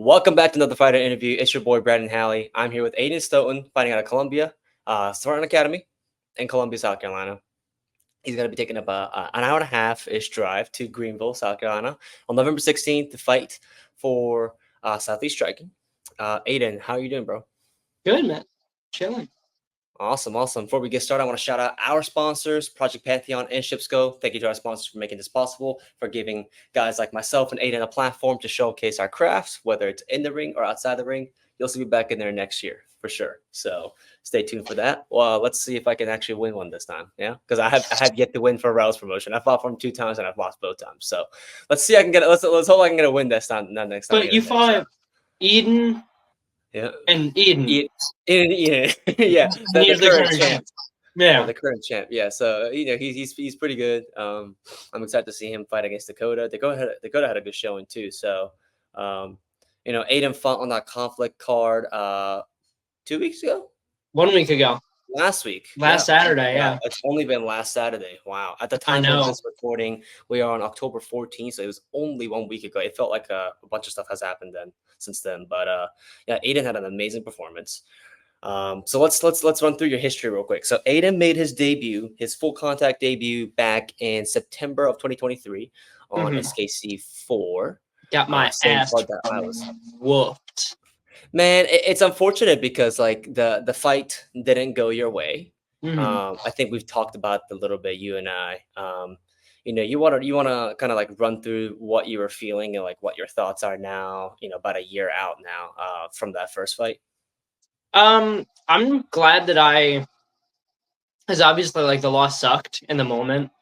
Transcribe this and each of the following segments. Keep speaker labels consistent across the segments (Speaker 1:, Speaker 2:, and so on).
Speaker 1: Welcome back to another fighter interview. It's your boy Brandon Halley. I'm here with Aidan Stoughton, fighting out of Columbia, Spartan Academy in Columbia, South Carolina. He's going to be taking up an hour and a half-ish drive to Greenville, South Carolina, on November 16th to fight for Southeast Striking. Aidan, how are you doing, bro?
Speaker 2: Good, man. Chilling.
Speaker 1: Awesome. Before we get started, I want to shout out our sponsors, Project Pantheon and ShipsGo. Thank you to our sponsors for making this possible, for giving guys like myself and Aidan a platform to showcase our crafts, whether it's in the ring or outside the ring. You'll see me back in there next year for sure. So stay tuned for that. Well, let's see if I can actually win one this time. Yeah, because I have yet to win for Raul's promotion. I fought for him 2 times and I've lost both times. So let's see. I can get it. Let's hope I can get a win this time. Not next time.
Speaker 2: But you fought Eden.
Speaker 1: Yeah.
Speaker 2: And Eden.
Speaker 1: Yeah. The current champ.
Speaker 2: Yeah.
Speaker 1: The current champ. Yeah. So, he's pretty good. I'm excited to see him fight against Dakota. Dakota had a good showing too. So, Aidan fought on that conflict card 2 weeks ago?
Speaker 2: 1 week ago.
Speaker 1: Last week.
Speaker 2: Last Saturday, yeah.
Speaker 1: It's only been last Saturday. Wow. At the time of this recording, we are on October 14th, so it was only 1 week ago. It felt like a bunch of stuff has happened since then. But Aidan had an amazing performance. So let's run through your history real quick. So Aidan made his debut, his full contact debut, back in September of 2023 on SKC 4.
Speaker 2: Got my ass whooped.
Speaker 1: Man, it's unfortunate because the fight didn't go your way. I think we've talked about it a little bit, you and I. You want to kind of run through what you were feeling and what your thoughts are now. About a year out now from that first fight.
Speaker 2: I'm glad that because obviously the loss sucked in the moment.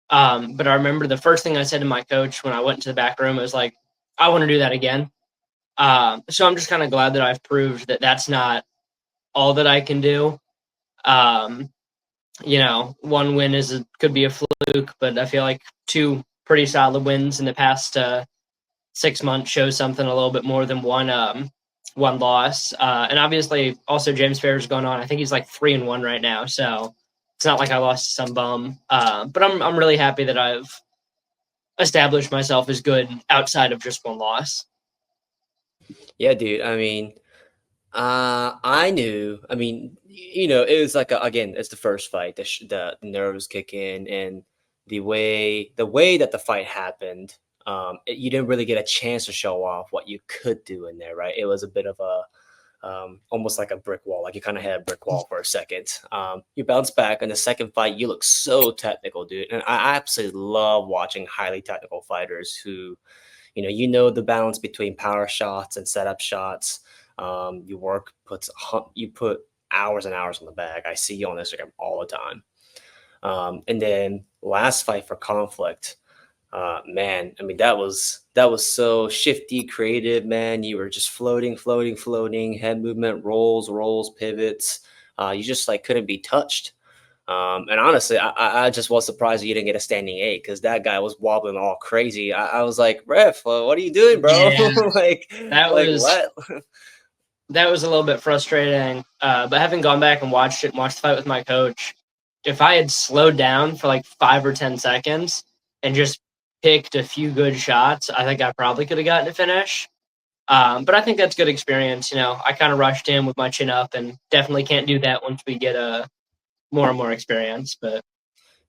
Speaker 2: But I remember the first thing I said to my coach when I went into the back room was I want to do that again. So I'm just kind of glad that I've proved that that's not all that I can do. One win could be a fluke, but I feel like 2 pretty solid wins in the past 6 months shows something a little bit more than one loss. And obviously also James Fair's going on. I think he's 3-1 right now. So it's not like I lost to some bum. But I'm really happy that I've established myself as good outside of just one loss.
Speaker 1: Yeah, dude. I mean, I knew. I mean, it was again, it's the first fight. The nerves kick in, and the way that the fight happened, you didn't really get a chance to show off what you could do in there, right? It was a bit of a almost like a brick wall. You kind of had a brick wall for a second. You bounce back in the second fight. You look so technical, dude, and I absolutely love watching highly technical fighters who. The balance between power shots and setup shots. You put hours and hours on the bag. I see you on Instagram all the time. And then last fight for conflict, man. I mean, that was so shifty, creative, man. You were just floating, head movement, rolls, pivots. You just couldn't be touched. And honestly, I just was surprised you didn't get a standing 8 because that guy was wobbling all crazy. I was like, ref, what are you doing, bro?
Speaker 2: Yeah, that was a little bit frustrating. But having gone back and watched the fight with my coach, if I had slowed down for 5 or 10 seconds and just picked a few good shots, I think I probably could have gotten a finish. But I think that's good experience. I kind of rushed in with my chin up and definitely can't do that once we get more and more experience. But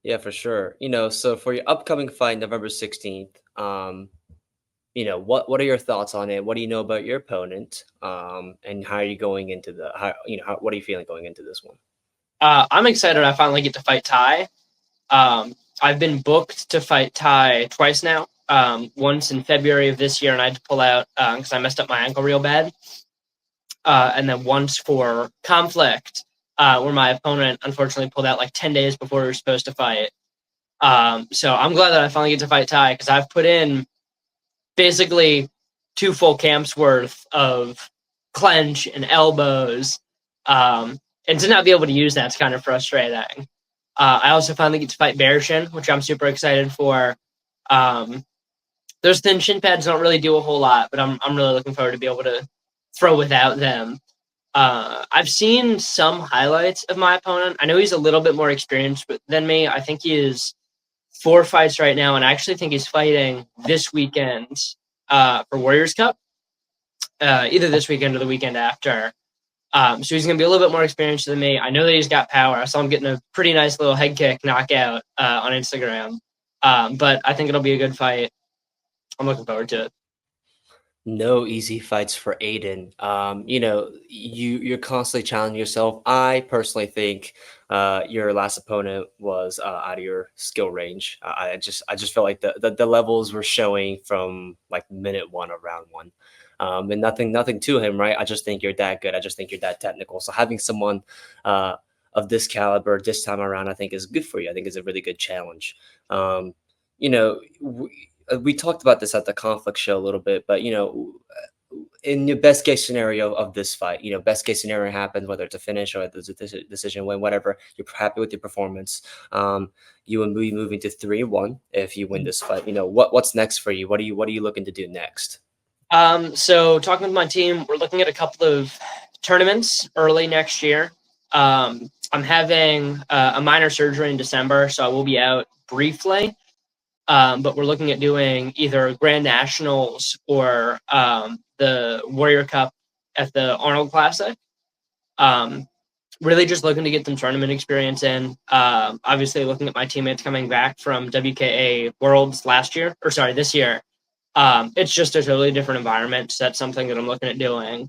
Speaker 1: yeah, for sure. So for your upcoming fight, November 16th, what are your thoughts on it? What do you know about your opponent? And how are you going into what are you feeling going into this one?
Speaker 2: I'm excited. I finally get to fight Ty. I've been booked to fight Ty twice now. Once in February of this year, and I had to pull out because I messed up my ankle real bad. And then once for conflict, where my opponent unfortunately pulled out 10 days before we were supposed to fight. So I'm glad that I finally get to fight Ty because I've put in basically 2 full camps worth of clench and elbows. And to not be able to use that's kind of frustrating. I also finally get to fight Bearshin, which I'm super excited for. Those thin shin pads don't really do a whole lot, but I'm really looking forward to be able to throw without them. I've seen some highlights of my opponent. I know he's a little bit more experienced than me. I think he is 4 fights right now, and I actually think he's fighting this weekend for Warriors Cup. either this weekend or the weekend after. So he's going to be a little bit more experienced than me. I know that he's got power. I saw him getting a pretty nice little head kick knockout on Instagram. But I think it'll be a good fight. I'm looking forward to it.
Speaker 1: No easy fights for Aiden. You're constantly challenging yourself. I personally think your last opponent was out of your skill range. I just felt like the levels were showing from like minute one of round one. And nothing to him, right? I just think you're that good. I just think you're that technical. So having someone uh, of this caliber this time around, I think is good for you. I think is a really good challenge. Um, you know, we talked about this at the conflict show a little bit, but in the best case scenario of this fight, best case scenario happens, whether it's a finish or there's a decision win, whatever, you're happy with your performance. You will be moving to 3-1 if you win this fight. What's next for you? What are you looking to do next?
Speaker 2: So talking with my team, we're looking at a couple of tournaments early next year. I'm having a minor surgery in December, so I will be out briefly. But we're looking at doing either Grand Nationals or the Warrior Cup at the Arnold Classic. Um, really just looking to get some tournament experience in. Obviously, looking at my teammates coming back from WKA Worlds this year. It's just a totally different environment. So that's something that I'm looking at doing.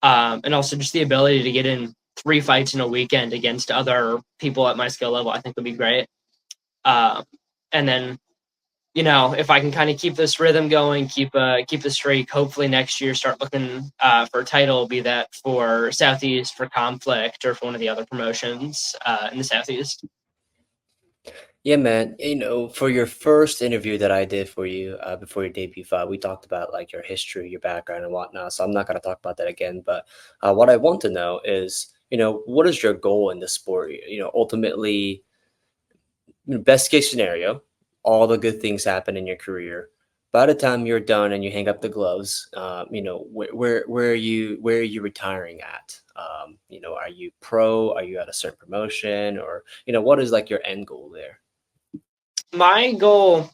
Speaker 2: And also just the ability to get in 3 fights in a weekend against other people at my skill level, I think would be great. And then if I can kind of keep this rhythm going, keep the streak, hopefully next year start looking for a title, be that for Southeast, for Conflict, or for one of the other promotions in the Southeast.
Speaker 1: Yeah, man. For your first interview that I did for you before your debut fight, we talked about like your history, your background, and whatnot. So I'm not going to talk about that again. But what I want to know is, what is your goal in the sport? Ultimately, best case scenario, all the good things happen in your career. By the time you're done and you hang up the gloves, where are you retiring at? Are you pro? Are you at a certain promotion, or what is like your end goal there?
Speaker 2: My goal,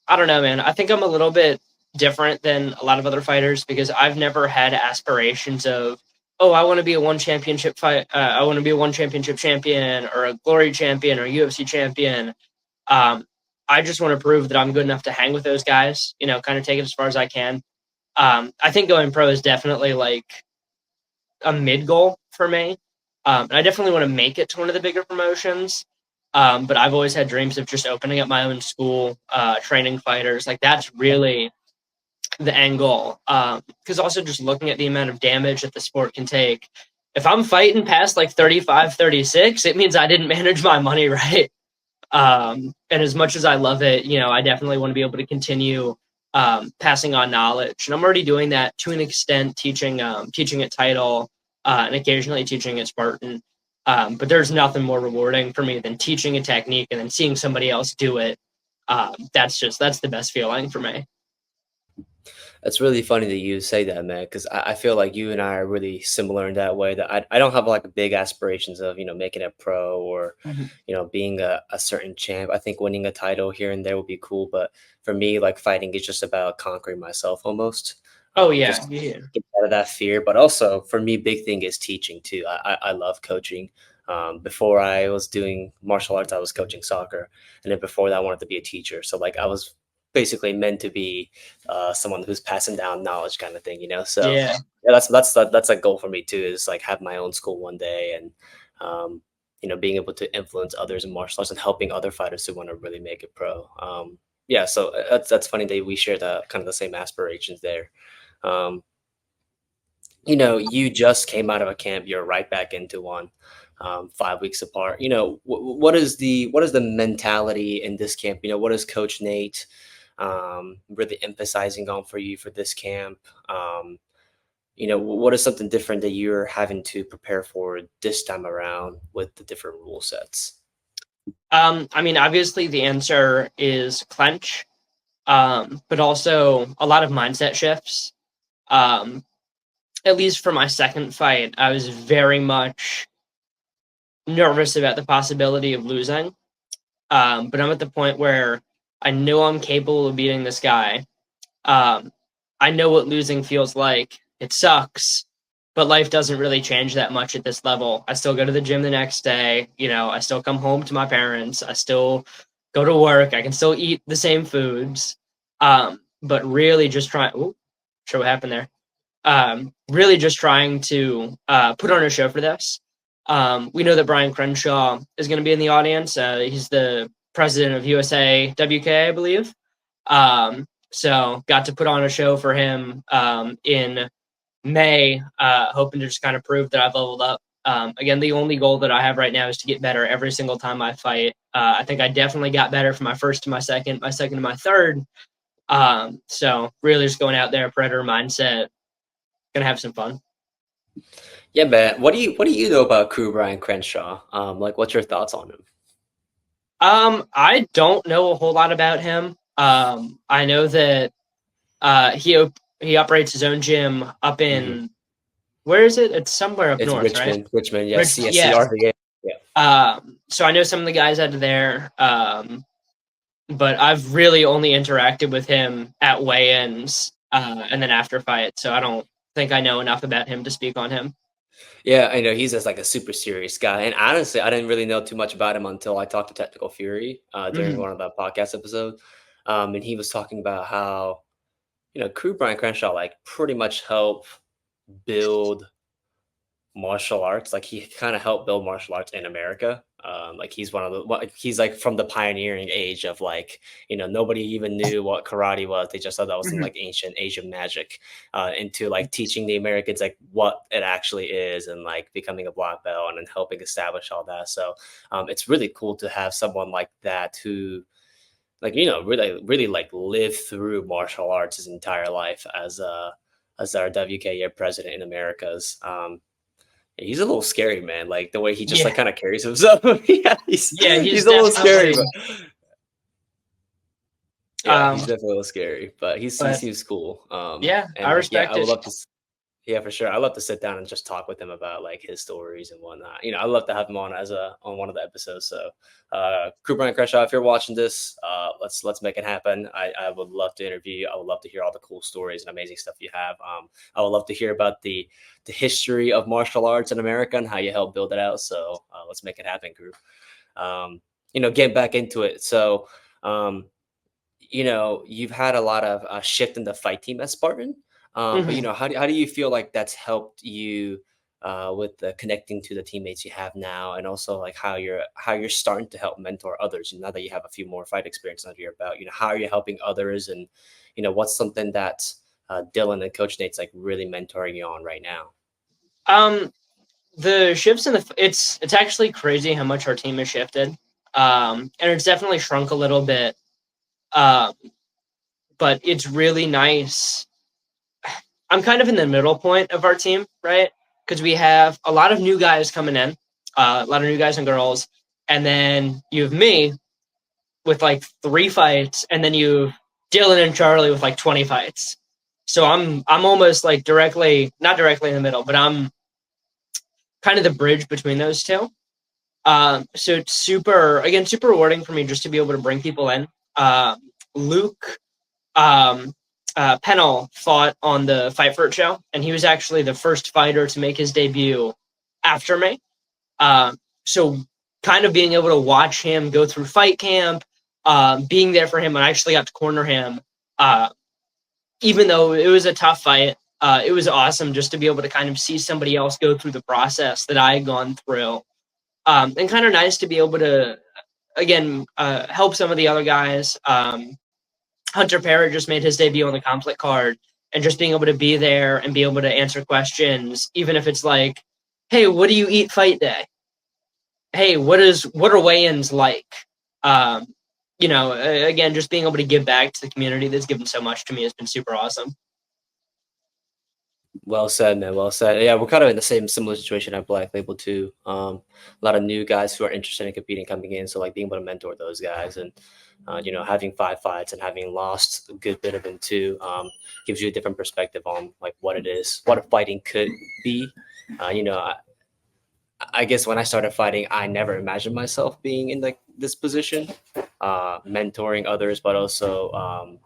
Speaker 2: I don't know, man. I think I'm a little bit different than a lot of other fighters because I've never had aspirations of, oh, I want to be a one championship fight. I want to be a one championship champion or a glory champion or a UFC champion. Um, I just want to prove that I'm good enough to hang with those guys, kind of take it as far as I can. I think going pro is definitely like a mid goal for me. And I definitely want to make it to one of the bigger promotions. But I've always had dreams of just opening up my own school, training fighters. Like that's really the end goal. Because also just looking at the amount of damage that the sport can take. If I'm fighting past like 35, 36, it means I didn't manage my money right. And as much as I love it, I definitely want to be able to continue passing on knowledge. And I'm already doing that to an extent, teaching at Title and occasionally teaching at Spartan. But there's nothing more rewarding for me than teaching a technique and then seeing somebody else do it. That's the best feeling for me.
Speaker 1: It's really funny that you say that, man, because I feel like you and I are really similar in that way. That I don't have like big aspirations of making a pro or
Speaker 2: Mhm.
Speaker 1: being a certain champ. I think winning a title here and there would be cool, but for me, like fighting is just about conquering myself almost.
Speaker 2: Oh yeah,
Speaker 1: Just
Speaker 2: yeah.
Speaker 1: get out of that fear. But also for me, big thing is teaching too. I love coaching. Before I was doing martial arts, I was coaching soccer, and then before that, I wanted to be a teacher. So like I was basically meant to be someone who's passing down knowledge kind of thing. So
Speaker 2: Yeah.
Speaker 1: yeah, that's a goal for me too, is like have my own school one day and being able to influence others in martial arts and helping other fighters who want to really make it pro. Yeah, so that's funny that we share the kind of the same aspirations there. um, you just came out of a camp, you're right back into one. 5 weeks apart. What is the mentality in this camp? What is Coach Nate really emphasizing on for you for this camp? What is something different that you're having to prepare for this time around with the different rule sets?
Speaker 2: I mean, obviously the answer is clench, but also a lot of mindset shifts. Um, at least for my second fight, I was very much nervous about the possibility of losing. But I'm at the point where I know I'm capable of beating this guy. Um, I know what losing feels like. It sucks, but life doesn't really change that much at this level. I still go to the gym the next day. I still come home to my parents. I still go to work. I can still eat the same foods. But really just trying. Ooh, sure what happened there. Really just trying to put on a show for this. We know that Brian Crenshaw is going to be in the audience. He's the president of USA WK, I believe. So got to put on a show for him in May, hoping to just kind of prove that I've leveled up. Again, the only goal that I have right now is to get better every single time I fight. I think I definitely got better from my first to my second to my third. So really just going out there, predator mindset, gonna have some fun.
Speaker 1: Yeah, man. What do you know about Crew Brian Crenshaw? Like, what's your thoughts on him?
Speaker 2: I don't know a whole lot about him. I know that he operates his own gym up
Speaker 1: Hmm.
Speaker 2: in, where is it? It's somewhere up
Speaker 1: It's
Speaker 2: north, right?
Speaker 1: Richmond. Yes,
Speaker 2: Rich, yeah.
Speaker 1: CSCRVA. Yeah.
Speaker 2: So I know some of the guys out of there. But I've really only interacted with him at weigh-ins and then after fight. So I don't think I know enough about him to speak on him.
Speaker 1: Yeah, I know he's just like a super serious guy. And honestly, I didn't really know too much about him until I talked to Technical Fury during
Speaker 2: Hmm.
Speaker 1: one of the podcast episodes. And he was talking about how, Crew Brian Crenshaw like pretty much helped build martial arts. Like he kind of helped build martial arts in America. Like he's one of the he's like from the pioneering age of like nobody even knew what karate was. They just thought that was some
Speaker 2: Hmm.
Speaker 1: like ancient Asian magic, into like teaching the Americans like what it actually is and like becoming a black belt and then helping establish all that. So it's really cool to have someone like that who like really like lived through martial arts his entire life as our WKA president in Americas. He's a little scary, man. Like the way he just
Speaker 2: Yeah,
Speaker 1: like kind of carries himself. Yeah,
Speaker 2: yeah, he's
Speaker 1: he's a little scary,
Speaker 2: definitely.
Speaker 1: but yeah, he's
Speaker 2: Um,
Speaker 1: definitely a little scary. But he
Speaker 2: but
Speaker 1: seems cool.
Speaker 2: yeah, I
Speaker 1: And like yeah,
Speaker 2: respect
Speaker 1: I would
Speaker 2: it.
Speaker 1: love to. Yeah, for sure. I love to sit down and just talk with him about like his stories and whatnot. I love to have him on as a on one of the episodes. So, Cooper and Creshaw, if you're watching this, let's make it happen. I would love to interview you. I would love to hear all the cool stories and amazing stuff you have. I would love to hear about the history of martial arts in America and how you helped build it out. So, let's make it happen, group. Getting back into it. So, um, you've had a lot of shift in the fight team at Spartan. But
Speaker 2: Mhm.
Speaker 1: how do you feel like that's helped you with the connecting to the teammates you have now, and also like how you're starting to help mentor others? Now that you have a few more fight experience under your belt, how are you helping others, and what's something that Dylan and Coach Nate's like really mentoring you on right now?
Speaker 2: Um, the shifts in it's actually crazy how much our team has shifted. And it's definitely shrunk a little bit. Um, but it's really nice. I'm kind of in the middle point of our team, right? Because we have a lot of new guys coming in, a lot of new guys and girls, and then you have me with like 3 fights, and then you have Dylan and Charlie with like 20 fights. So I'm almost like not directly in the middle, but I'm kind of the bridge between those two. So it's super rewarding for me just to be able to bring people in. Luke um, Pennell fought on the Fight for It show, and he was actually the first fighter to make his debut after me. So kind of being able to watch him go through fight camp, being there for him, and I actually got to corner him, uh, even though it was a tough fight. It was awesome just to be able to kind of see somebody else go through the process that I had gone through, and kind of nice to be able to again help some of the other guys. Hunter Parrott just made his debut on the conflict card, and just being able to be there and be able to answer questions, even if it's like, "Hey, what do you eat fight day? Hey, what are weigh-ins like?" Um, again, just being able to give back to the community that's given so much to me has been super awesome.
Speaker 1: Well said, man. Well said. Yeah, we're kind of in the same similar situation at Black Label too. A lot of new guys who are interested in competing coming in, so like being able to mentor those guys and having 5 fights and having lost a good bit of them too, gives you a different perspective on like what it is, what a fighting could be. I guess when I started fighting, I never imagined myself being in like this position, mentoring others, but also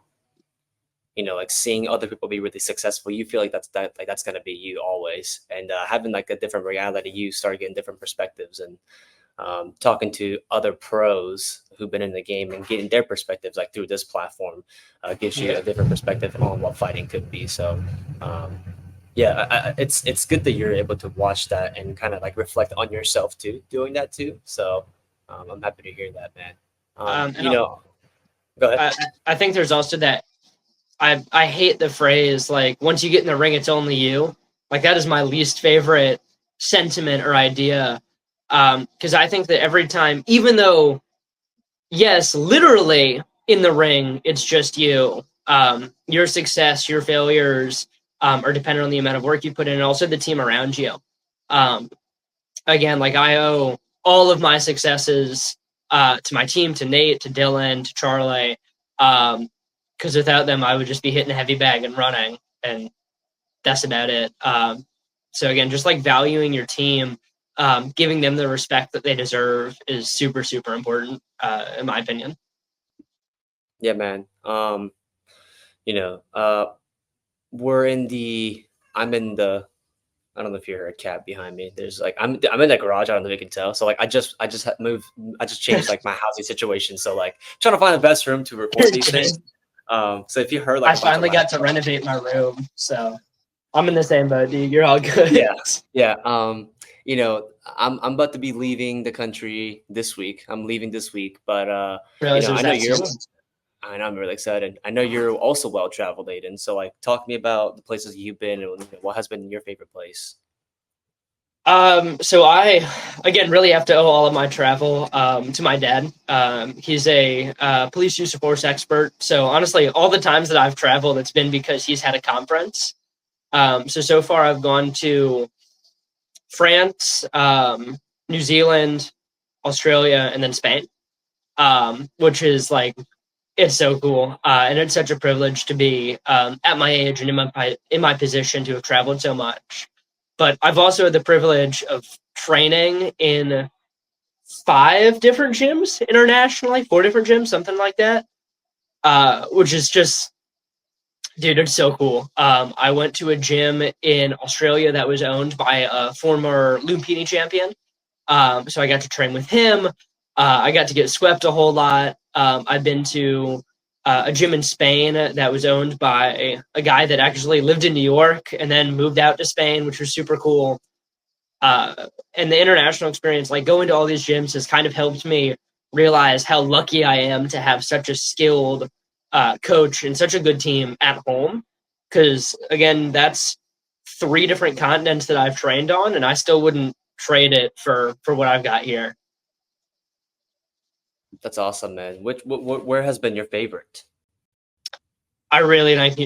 Speaker 1: like seeing other people be really successful, you feel like that's gonna be you always. And having like a different reality, you start getting different perspectives, and talking to other pros who've been in the game and getting their perspectives like through this platform gives you a different perspective on what fighting could be. So um, yeah, it's good that you're able to watch that and kind of like reflect on yourself too, doing that too. So I'm happy to hear that, man.
Speaker 2: And
Speaker 1: Go ahead.
Speaker 2: I think there's also that I hate the phrase like once you get in the ring, it's only you. Like that is my least favorite sentiment or idea. Because I think that every time, even though yes, literally in the ring, it's just you. Your success, your failures are dependent on the amount of work you put in, and also the team around you. Um, Again, like I owe all of my successes to my team, to Nate, to Dylan, to Charlie. Because without them, I would just be hitting a heavy bag and running, and that's about it. So again, just like valuing your team, giving them the respect that they deserve is super, super important, in my opinion.
Speaker 1: Yeah, man. You know, uh, we're in the. I'm in the. I don't know if you heard a cat behind me. There's like I'm in the garage. I don't know if you can tell. So like moved. I just changed like my housing situation. So like trying to find the best room to record these things. So if you heard like
Speaker 2: I finally got to renovate my room, so I'm in the same boat, dude. You're all good.
Speaker 1: Yeah, yeah. I'm about to be leaving the country this week. I'm leaving this week, but
Speaker 2: Realize
Speaker 1: I know you're.
Speaker 2: soon.
Speaker 1: I know I'm really excited. I know you're also well traveled, Aiden. So like, talk to me about the places you've been and what has been your favorite place.
Speaker 2: So I, again, really have to owe all of my travel to my dad. He's a police use of force expert. So honestly, all the times that I've traveled, it's been because he's had a conference. So far I've gone to France, New Zealand, Australia, and then Spain, which is like it's so cool, and it's such a privilege to be at my age and in my position to have traveled so much. But I've also had the privilege of training in 5 different gyms internationally, 4 different gyms, something like that, which is just, dude, it's so cool. I went to a gym in Australia that was owned by a former Lumpini champion. So I got to train with him. I got to get swept a whole lot. I've been to a gym in Spain that was owned by a guy that actually lived in New York and then moved out to Spain, which was super cool. And the international experience, like going to all these gyms, has kind of helped me realize how lucky I am to have such a skilled coach and such a good team at home. Because again, that's 3 different continents that I've trained on, and I still wouldn't trade it for what I've got here.
Speaker 1: That's awesome, man. Where has been your favorite?
Speaker 2: I really like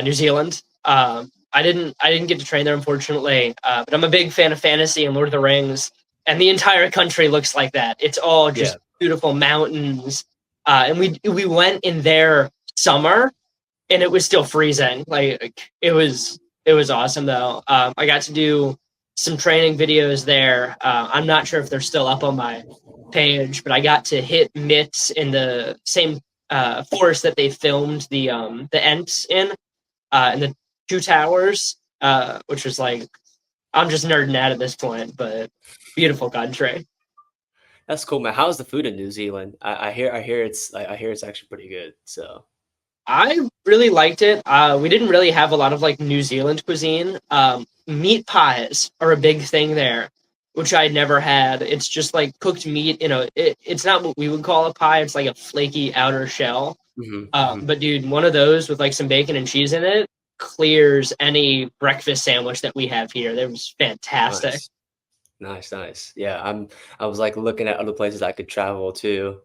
Speaker 2: New Zealand. I didn't get to train there, unfortunately, but I'm a big fan of fantasy and Lord of the Rings, and the entire country looks like that. It's all just beautiful mountains, and we went in their summer, and it was still freezing. Like it was awesome though. I got to do some training videos there. I'm not sure if they're still up on my page, but I got to hit mitts in the same forest that they filmed the Ents in the two towers, which was like I'm just nerding out at this point, but beautiful country.
Speaker 1: That's cool, man. How's the food in New Zealand? I hear it's actually pretty good. So
Speaker 2: I really liked it. We didn't really have a lot of like New Zealand cuisine. Meat pies are a big thing there, which I never had. It's just like cooked meat. It's not what we would call a pie. It's like a flaky outer shell.
Speaker 1: hmm
Speaker 2: But dude, one of those with like some bacon and cheese in it clears any breakfast sandwich that we have here. That was fantastic.
Speaker 1: Nice. Nice, nice. Yeah, I was like looking at other places I could travel to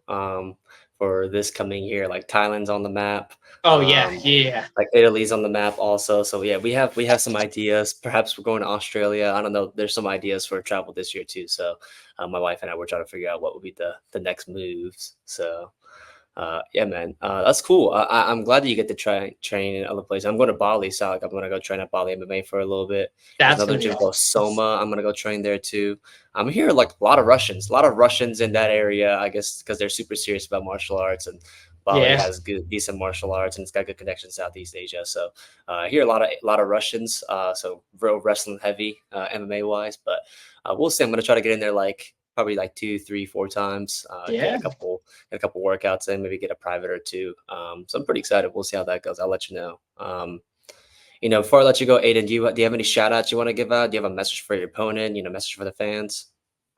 Speaker 1: for this coming year. Like Thailand's on the map.
Speaker 2: Oh yeah,
Speaker 1: Um
Speaker 2: yeah.
Speaker 1: like Italy's on the map also. So yeah, we have some ideas. Perhaps we're going to Australia. I don't know. There's some ideas for travel this year too. So my wife and I were trying to figure out what would be the next moves. So yeah, man, that's cool. I'm glad that you get to try train in other places. I'm going to Bali, so like, I'm gonna go train at Bali MMA for a little bit. There's
Speaker 2: That's
Speaker 1: another
Speaker 2: gonna be
Speaker 1: gym called
Speaker 2: awesome.
Speaker 1: Soma. I'm gonna go train there too. I'm here like a lot of Russians in that area. I guess because they're super serious about martial arts, and Bali
Speaker 2: Yeah,
Speaker 1: has good, decent martial arts, and it's got good connections in Southeast Asia. So I hear a lot of Russians, so real wrestling heavy, MMA wise. But we'll see. I'm gonna try to get in there like probably like 2, 3, 4 times. Get
Speaker 2: yeah.
Speaker 1: a couple workouts in, maybe get a private or two. So I'm pretty excited. We'll see how that goes. I'll let you know. Before I let you go, Aiden, do you have any shout outs you want to give out? Do you have a message for your opponent? Message for the fans?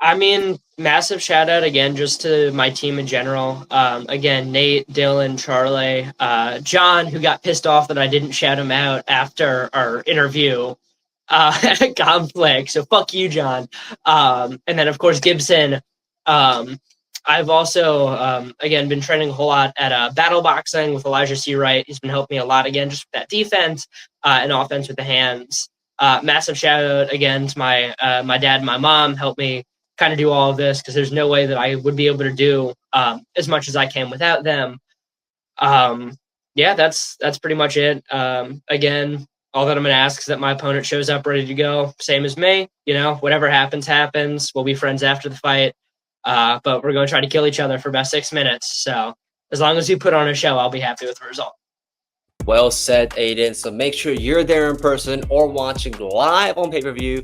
Speaker 2: I mean, massive shout out again just to my team in general. Again, Nate, Dylan, Charlie, John, who got pissed off that I didn't shout him out after our interview conflict. So fuck you, John. And then of course Gibson. Um, I've also again been training a whole lot at battle boxing with Elijah Seawright. He's been helping me a lot again, just with that defense and offense with the hands. Massive shout out again to my dad and my mom. Helped me kind of do all of this because there's no way that I would be able to do as much as I can without them. Um, yeah, that's pretty much it. Again, all that I'm going to ask is that my opponent shows up ready to go, same as me. Whatever happens, happens. We'll be friends after the fight, but we're going to try to kill each other for about 6 minutes. So as long as you put on a show, I'll be happy with the result.
Speaker 1: Well said, Aiden. So make sure you're there in person or watching live on pay-per-view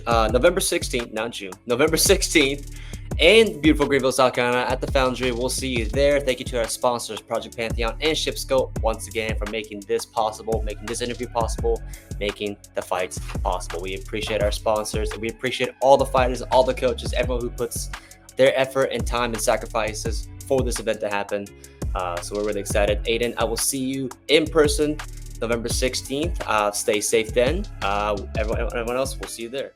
Speaker 1: November 16th, not June, November 16th in beautiful Greenville, South Carolina at the Foundry. We'll see you there. Thank you to our sponsors, Project Pantheon and ShipScope, once again for making this possible, making this interview possible, making the fights possible. We appreciate our sponsors, and we appreciate all the fighters, all the coaches, everyone who puts their effort and time and sacrifices for this event to happen. So we're really excited. Aiden, I will see you in person November 16th. Stay safe then. Everyone else, we'll see you there.